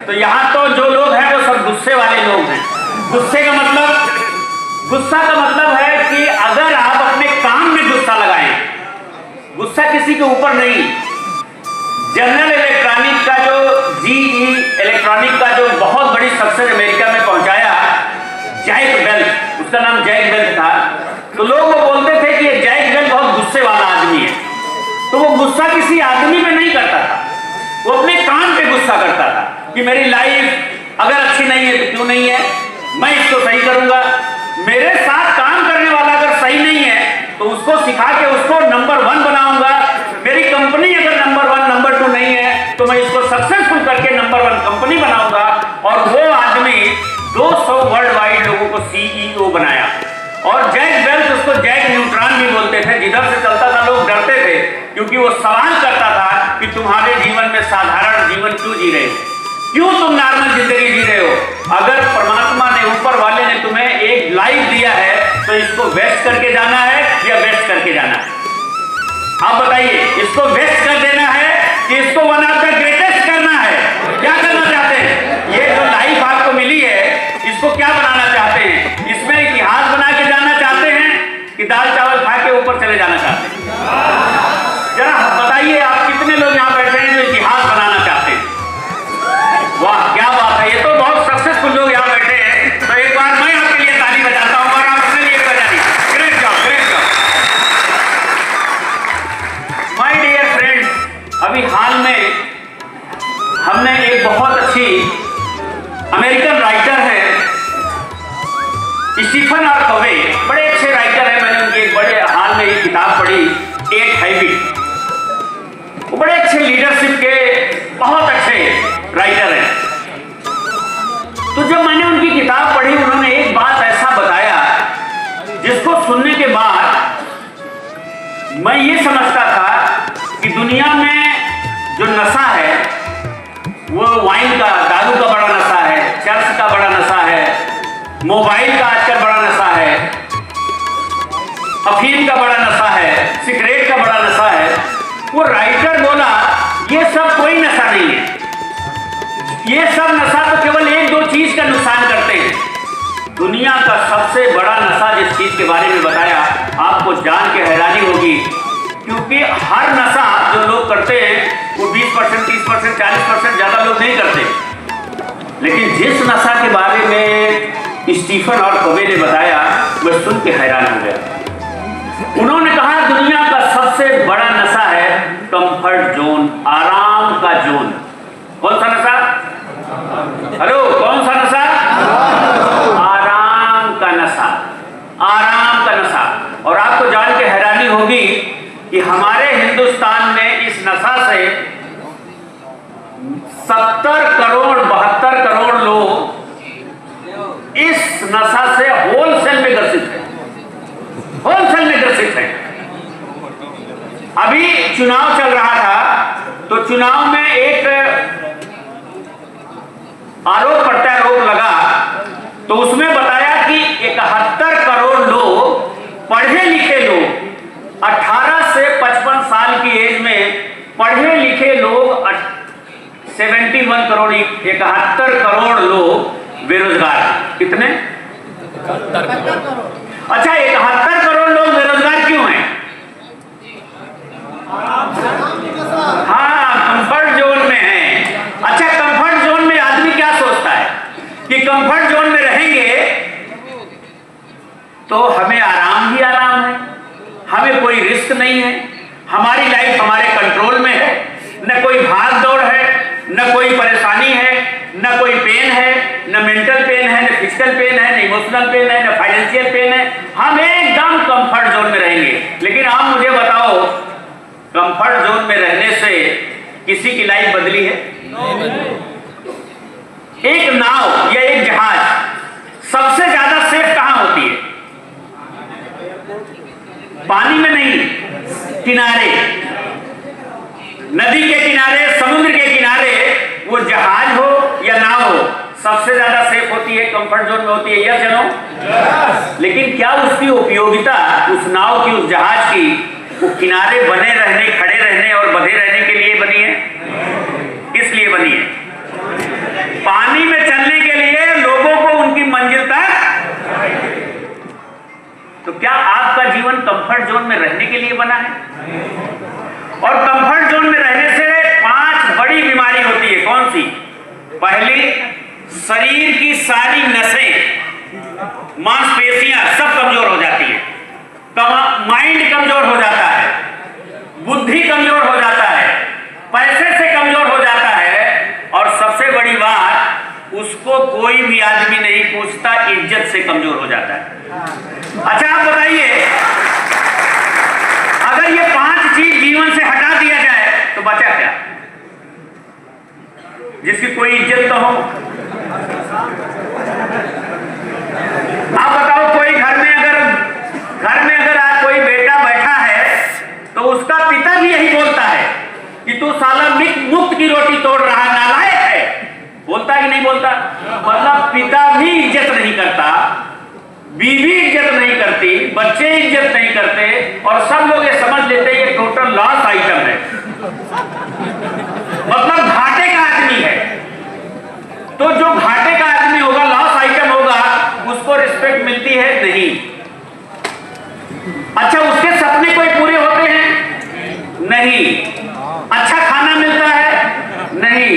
तो यहाँ तो जो लोग हैं वो सब गुस्से वाले लोग हैं। गुस्सा का मतलब है कि अगर आप अपने काम में गुस्सा लगाएं, गुस्सा किसी के ऊपर नहीं। जनरल इलेक्ट्रॉनिक का जो जीई इलेक्ट्रॉनिक का जो बहुत बड़ी सक्सेस अमेरिका में पहुंचाया, जैक बेल, उसका नाम जैक बेल था। तो लोग वो बोलते थे कि ये जैक बेल बहुत गुस्से वाला आदमी है। तो वो गुस्सा किसी आदमी पे नहीं करता था, वो अपने काम पे गुस्सा करता था कि मेरी लाइफ अगर अच्छी नहीं है तो क्यों नहीं है, मैं इसको सही करूंगा। मेरे साथ काम करने वाला अगर सही नहीं है तो उसको सिखा के उसको नंबर 1 बनाऊंगा। मेरी कंपनी अगर नंबर 1 नंबर 2 नहीं है तो मैं इसको सक्सेसफुल करके नंबर 1 कंपनी बनाऊंगा। और वो आदमी 200 वर्ल्ड वाइड लोगों को सीईओ बनाया। और जैक बेल उसको जैक न्यूट्रॉन भी बोलते थे। जिधर से चलता था लोग डरते थे, क्योंकि वो सवाल करता था कि तुम्हारे जीवन में साधारण जीवन क्यों जी रहे हो, क्यों तुम नॉर्मल जिंदगी जी रहे हो। अगर परमात्मा ने, ऊपर वाले ने तुम्हें एक लाइफ दिया है तो इसको वेस्ट करके जाना है या वेस्ट करके जाना है? आप बताइए, इसको वेस्ट कर देना है कि इसको वन ऑफ द ग्रेटेस्ट करना है? क्या करना चाहते हैं? ये जो लाइफ आपको मिली है इसको क्या बनाना चाहते हैं? इसमें इतिहास बना के जाना चाहते हैं कि दाल चावल खा के ऊपर चले जाना चाहते हैं? जरा बताइए, आप कितने लोग यहाँ बैठे हैं जो इतिहास बनाना चाहते हैं? वाह, क्या बात है, ये तो बहुत सक्सेसफुल लोग यहाँ बैठे हैं। तो एक बार मैं आपके लिए ताली बजाता हूँ और आप अपने लिए बजाइए। Great job, great job. My dear friends, अभी हाल में हमने एक बहुत अच्छी अमेरिकन राइटर है स्टीफन आर कवे, बड़े अच्छे राइटर हैं। मैंने उनकी एक बड़े हाल में एक किताब पढ़ी, 8 हैबिट। वो बड़े अच्छे लीडरशिप के बहुत अच्छे राइटर हैं। तो जब मैंने उनकी किताब पढ़ी, उन्होंने एक बात ऐसा बताया जिसको सुनने के बाद मैं ये समझता था कि दुनिया में जो नशा है वो वाइन का, दारू का बड़ा नशा है, चर्च का बड़ा नशा है, मोबाइल का आजकल बड़ा नशा है, अफीम का बड़ा नशा है, सिगरेट का बड़ा नशा है। वो राइटर बोला ये सब कोई नशा नहीं है, ये सब नशा तो केवल 1-2 चीज का नुकसान करते हैं। दुनिया का सबसे बड़ा नशा जिस चीज के बारे में बताया, आपको जान के हैरानी होगी, क्योंकि हर नशा जो लोग करते हैं वो 20%, 30%, 40% ज्यादा लोग नहीं करते। लेकिन जिस नशा के बारे में स्टीफन और कवे ने बताया, मैं सुन के हैरान हो गया। उन्होंने कहा दुनिया का सबसे बड़ा नशा है कंफर्ट जोन, आराम का जोन। कौन सा नशा? हेलो, कौन सा नशा? आराम का नशा, आराम का नशा। और आपको जान के हैरानी होगी कि हमारे हिंदुस्तान में इस नशा से 70 करोड़ 72 करोड़ लोग इस नशा से होलसेल में ग्रसित हैं, होलसेल में ग्रसित हैं। अभी चुनाव चल रहा था तो चुनाव में एक आरोप प्रत्यारोप लगा, तो उसमें बताया कि 71 करोड़ लोग, पढ़े लिखे लोग, 18 से 55 साल की एज में पढ़े लिखे लोग 71 करोड़, 71 करोड़ लोग बेरोजगार। कितने? 71 करोड़। अच्छा, 71 करोड़ लोग बेरोजगार क्यों हैं? हाँ, कंफर्ट जोन में है। अच्छा, कंफर्ट जोन में आदमी क्या सोचता है कि कंफर्ट जोन में रहेंगे तो हमें आराम ही आराम है, हमें कोई रिस्क नहीं है, हमारी लाइफ हमारे कंट्रोल में है, न कोई भाग दौड़ है, न कोई परेशानी है, न कोई पेन है, न मेंटल पेन है, न फिजिकल पेन है, न इमोशनल पेन है, न फाइनेंशियल पेन है। हम एकदम कंफर्ट जोन में रहेंगे। लेकिन आप मुझे बताओ, कंफर्ट जोन में रहने से किसी की लाइफ बदली है? एक नाव या एक जहाज सबसे ज्यादा सेफ कहां होती है? पानी में नहीं, किनारे, नदी के किनारे, समुद्र के किनारे। वो जहाज हो या नाव हो, सबसे ज्यादा सेफ होती है, कंफर्ट जोन में होती है। यस या नो? लेकिन क्या उसकी उपयोगिता, उस नाव की, उस जहाज की, वो किनारे बने रहने, खड़े रहने और बंधे रहने के लिए बनी है? किस लिए बनी है? आपका जीवन कंफर्ट जोन में रहने के लिए बना है। और कंफर्ट जोन में रहने से 5 बड़ी बीमारी होती है। कौन सी? पहली, शरीर की सारी नसें, मांसपेशियां सब कमजोर हो जाती है, माइंड कमजोर हो जाता है, बुद्धि कमजोर हो जाता है, पैसे से कमजोर हो जाता है, और सबसे बड़ी बात, उसको कोई भी आदमी नहीं पूछता, इज्जत से कमजोर हो जाता है। अच्छा आप बताइए, अगर ये 5 चीज जीवन से हटा दिया जाए तो बचा क्या? जिसकी कोई इज्जत तो हो। आप बताओ, कोई घर में अगर आज कोई बेटा बैठा है तो उसका पिता भी यही बोलता है कि तू साला मुफ्त की रोटी तोड़ रहा, नालायक है। बोलता कि नहीं बोलता? मतलब पिता भी इज्जत नहीं करता, बीवी इज्जत नहीं करती, बच्चे इज्जत नहीं करते, और सब लोग ये समझ लेते हैं ये टोटल लॉस आइटम है, मतलब घाटे का आदमी है। तो जो घाटे का आदमी होगा, लॉस आइटम होगा, उसको रिस्पेक्ट मिलती है नहीं। अच्छा, उसके सपने कोई पूरे होते हैं? नहीं। अच्छा खाना मिलता है? नहीं।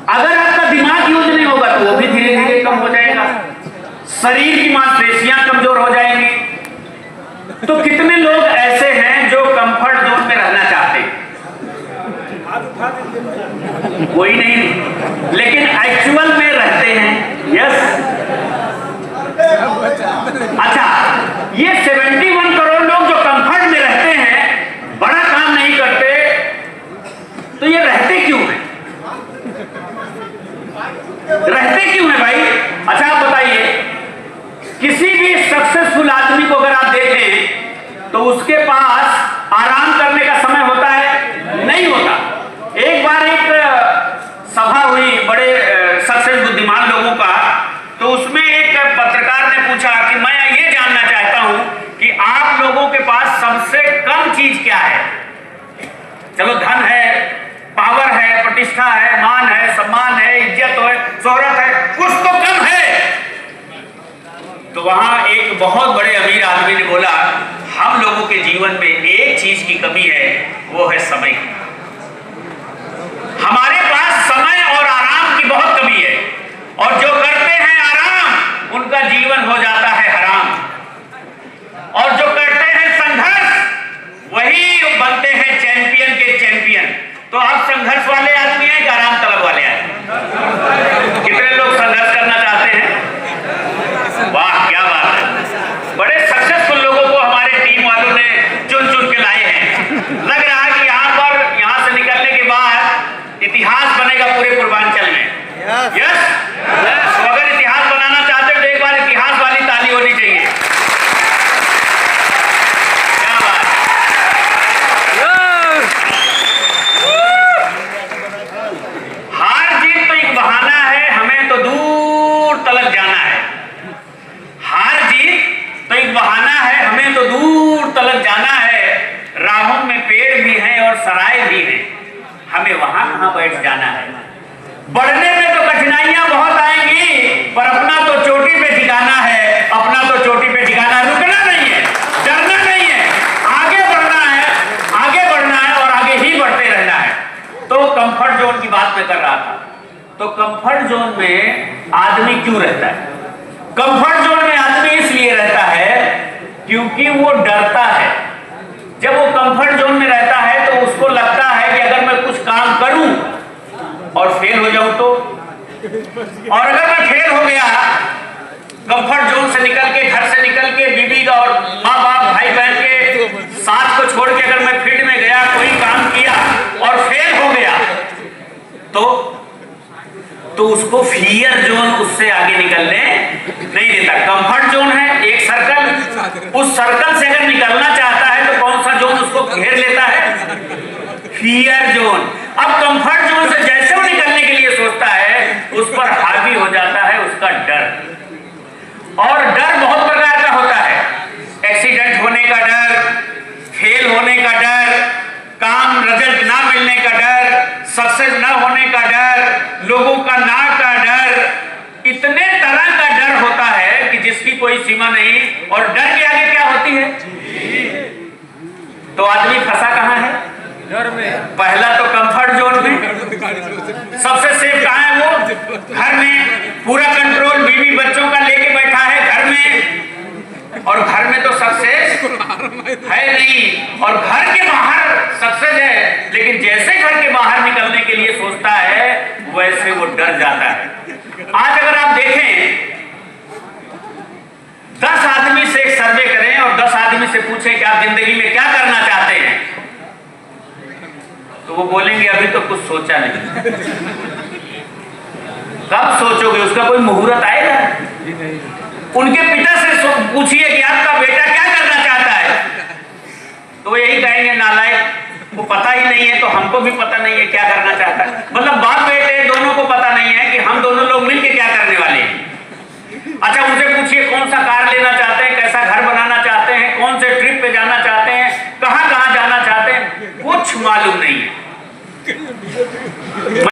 अगर आपका दिमाग यूज नहीं होगा तो वो भी धीरे धीरे कम हो जाएगा, शरीर की मांसपेशियां कमजोर हो जाएंगी। तो कितने लोग ऐसे हैं जो कंफर्ट जोन में रहना चाहते हैं? कोई नहीं, लेकिन एक्चुअल में रहते हैं। यस। अच्छा, ये 71 करोड़ लोग जो कंफर्ट में रहते हैं, बड़ा काम नहीं करते, तो ये रहते क्यों हैं? रहते क्यों हैं भाई? अच्छा आप बताइए, किसी भी सक्सेसफुल आदमी को अगर आप देखें तो उसके पास आराम करने का समय होता है? नहीं होता। एक बार एक सभा हुई बड़े सक्सेस बुद्धिमान लोगों का, तो उसमें एक पत्रकार ने पूछा कि मैं ये जानना चाहता हूं कि आप लोगों के पास सबसे कम चीज क्या है? चलो धन है, पावर है, प्रतिष्ठा है, मान है, सम्मान है, इज्जत है, शोहरत है, कुछ तो कम है। तो वहां एक बहुत बड़े अमीर आदमी ने बोला, हम लोगों के जीवन में एक चीज की कमी है, वो है समय की। हमारे पास समय और आराम की बहुत कमी है, और जो करते हैं आराम, उनका जीवन हो जाता है हराम, और जो करते हैं संघर्ष, वही बनते हैं चैंपियन के चैंपियन। तो आप संघर्ष वाले आदमी हैं कि आराम तलब वाले आदमी? कितने लोग संघर्ष करना चाहते हैं? वाह क्या बात है, बड़े सक्सेसफुल लोगों को हमारे टीम वालों ने चुन चुन के लाए हैं। लग रहा है कि यहां से निकलने के बाद इतिहास बनेगा पूरे पूर्वांचल में। यस। तो अगर इतिहास बनाना चाहते हो तो एक बार इतिहास वाली ताली होनी चाहिए। क्या बात है। हार जीत तो एक बहाना है, हमें तो दूर तलक जाना है। हार जीत तो एक बहाना है, हमें तो दूर तलक जाना है। राहों में पेड़ भी हैं और सराय भी हैं, हमें वहां कहां बैठ जाना है। बढ़ने में तो कठिनाइयां बहुत आएंगी, पर अपना तो चोटी पे ठिकाना है, अपना तो चोटी पे ठिकाना, रुकना नहीं है, डरना नहीं है, आगे बढ़ना है, आगे बढ़ना है और आगे ही बढ़ते रहना है। तो कंफर्ट जोन की बात मैं कर रहा था। तो कंफर्ट जोन में आदमी क्यों रहता है? कंफर्ट जोन में आदमी इसलिए रहता है क्योंकि वो डरता है। जब वो कंफर्ट जोन में रहता है तो उसको लगता है कि अगर मैं कुछ काम करूं और फेल हो जाऊं तो, और अगर मैं फेल हो गया, कंफर्ट जोन से निकल के, घर से निकल के, बीवी का और माँ बाप भाई बहन के साथ को छोड़ के अगर मैं फील्ड में गया, कोई काम किया और फेल हो गया, तो उसको फियर जोन उससे आगे निकलने नहीं देता। कंफर्ट जोन है एक सर्कल, उस सर्कल से अगर निकलना चाहता है तो कौन सा जोन उसको घेर लेता है? Fear zone. अब कंफर्ट जोन से जैसे वो निकलने के लिए सोचता है, उस पर हावी हो जाता है उसका डर। और डर बहुत प्रकार का होता है, एक्सीडेंट होने का डर, फेल होने का डर, काम रिजल्ट ना मिलने का डर, सक्सेस ना होने का डर, लोगों का ना का डर, इतने तरह का डर होता है कि जिसकी कोई सीमा नहीं। और डर के आगे तो आदमी फंसा कहाँ है? घर में। पहला तो कंफर्ट जोन में। सबसे सेफ कहाँ है वो? घर में। पूरा कंट्रोल बीवी बच्चों का लेके बैठा है घर में, और घर में तो सक्सेस है नहीं, और घर के बाहर सक्सेस है, लेकिन जैसे घर के बाहर निकलने के लिए सोचता है वैसे वो डर जाता है। आज अगर आप देखें 10 आदमी से एक सर्वे करें और 10 आदमी से पूछें कि आप जिंदगी में क्या करना चाहते हैं, तो वो बोलेंगे अभी तो कुछ सोचा नहीं। कब सोचोगे? उसका कोई मुहूर्त आएगा? उनके पिता से पूछिए कि आपका बेटा क्या करना चाहता है, तो वो यही कहेंगे नालायक, वो पता ही नहीं है, तो हमको भी पता नहीं है क्या करना चाहता है। मतलब बाप बेटे दोनों को पता नहीं है कि हम दोनों लोग मिलके क्या करने वाले हैं। अच्छा, उनसे पूछिए कौन सा कार लेना चाहते हैं, कैसा घर बनाना चाहते हैं, कौन से ट्रिप पे जाना चाहते हैं, कहां कहां जाना चाहते हैं, कुछ मालूम नहीं है।